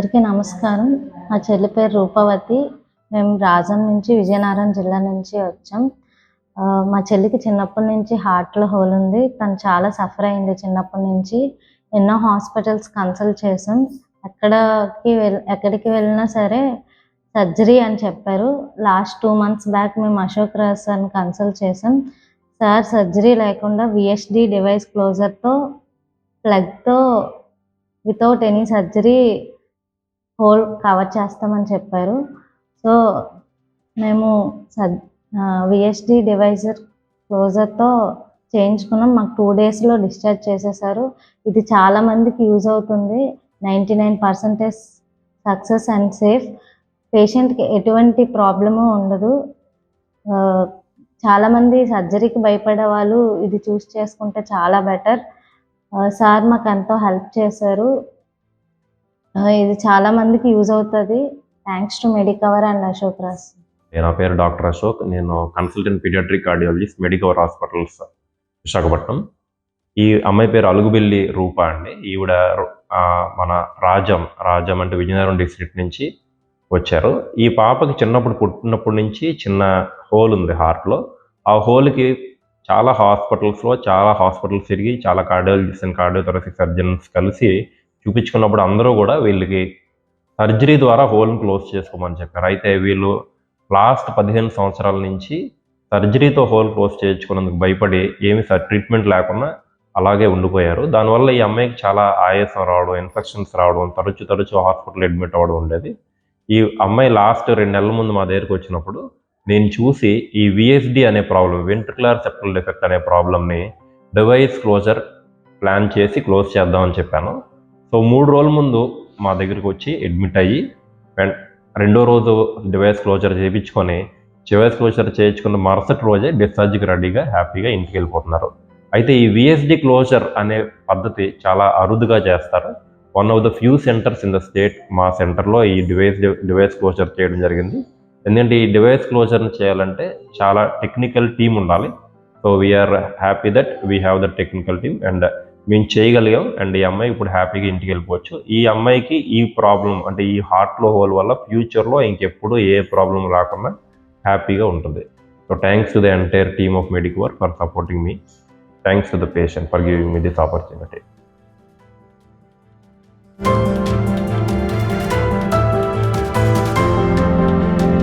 అందరికీ నమస్కారం. మా చెల్లి పేరు రూపవతి. మేము రాజం నుంచి విజయనగరం జిల్లా నుంచి వచ్చాం. మా చెల్లికి చిన్నప్పటి నుంచి హార్ట్‌లో హోల్ ఉంది. తను చాలా సఫర్ అయింది చిన్నప్పటి నుంచి. ఎన్నో హాస్పిటల్స్ కన్సల్ట్ చేసాం. ఎక్కడికి వెళ్ళినా సరే సర్జరీ అని చెప్పారు. లాస్ట్ 2 మంత్స్ బ్యాక్ మేము అశోక్ రాజ్ సార్‌ని కన్సల్ట్ చేసాం. సార్ సర్జరీ లేకుండా వీఎస్‌డి డివైస్ క్లోజర్‌తో, ప్లగ్‌తో without any surgery hole cover చేస్తామని చెప్పారు. సో, మేము వీఎస్‌డి డివైజర్ క్లోజర్‌తో చేయించుకున్నాం. మాకు 2 డేస్‌లో డిశ్చార్జ్ చేసేసారు. ఇది చాలా మందికి యూజ్ అవుతుంది. 99% సక్సెస్ అండ్ సేఫ్. పేషెంట్‌కి ఎటువంటి ప్రాబ్లము ఉండదు. చాలామంది సర్జరీకి భయపడే వాళ్ళు ఇది చూస్ చేసుకుంటే చాలా బెటర్. సార్ మాకెంతో హెల్ప్ చేశారు. ఇది చాలా మందికి యూజ్ అవుతుంది. Thanks to Medicover and Ashok Raj. నా పేరు డాక్టర్ అశోక్. నేను consultant paediatric cardiologist, Medicover hospitals, Visakhapatnam. ఈ అమ్మాయి పేరు అలుగుబెల్లి రూప అండి. ఈవిడ మన రాజం అంటే విజయనగరం డిస్ట్రిక్ట్ నుంచి వచ్చారు. ఈ పాపకి పుట్టినప్పటి నుంచి చిన్న హోల్ ఉంది హార్ట్లో. ఆ హోల్కి చాలా హాస్పిటల్స్ తిరిగి చాలా కార్డియాలజిస్ట్ అండ్ కార్డియోథొరాసిక్ సర్జన్స్ కలిసి చూపించుకున్నప్పుడు అందరూ కూడా వీళ్ళకి సర్జరీ ద్వారా హోల్ని క్లోజ్ చేసుకోమని చెప్పారు. అయితే వీళ్ళు లాస్ట్ 15 సంవత్సరాల నుంచి సర్జరీతో హోల్ క్లోజ్ చేయించుకున్నందుకు భయపడి ట్రీట్మెంట్ లేకుండా అలాగే ఉండిపోయారు. దానివల్ల ఈ అమ్మాయికి చాలా ఆయాసం రావడం, ఇన్ఫెక్షన్స్ రావడం, తరచు హాస్పిటల్ అడ్మిట్ అవ్వడం ఉండేది. ఈ అమ్మాయి లాస్ట్ 2 నెలల ముందు మా దగ్గరికి వచ్చినప్పుడు నేను చూసి ఈ విఎస్డి అనే ప్రాబ్లం, వెంట్రికులర్ సెప్టల్ డిఫెక్ట్ అనే ప్రాబ్లమ్ని డివైస్ క్లోజర్ ప్లాన్ చేసి క్లోజ్ చేద్దామని చెప్పాను. సో 3 రోజుల ముందు మా దగ్గరికి వచ్చి అడ్మిట్ అయ్యి రెండో రోజు డివైస్ క్లోజర్ చేయించుకున్న మరుసటి రోజే డిశ్చార్జ్కి రెడీగా హ్యాపీగా ఇంటికి వెళ్ళిపోతున్నారు. అయితే ఈ విఎస్డి క్లోజర్ అనే పద్ధతి చాలా అరుదుగా చేస్తారు. One of the few centres in the state మా సెంటర్లో ఈ డివైస్ క్లోజర్ చేయడం జరిగింది. ఎందుకంటే ఈ డివైస్ క్లోజర్ని చేయాలంటే చాలా టెక్నికల్ టీమ్ ఉండాలి. So we are happy that we have the technical team and మేము చేయగలిగాం. అండ్ ఈ అమ్మాయి ఇప్పుడు హ్యాపీగా ఇంటికి వెళ్ళిపోవచ్చు. ఈ అమ్మాయికి ఈ ప్రాబ్లం అంటే ఈ హార్ట్లో హోల్ వల్ల ఫ్యూచర్లో ఇంకెప్పుడు ఏ ప్రాబ్లం రాకుండా హ్యాపీగా ఉంటుంది. So thanks to the entire team of Medicover for supporting me. Thanks to the patient for giving me this opportunity.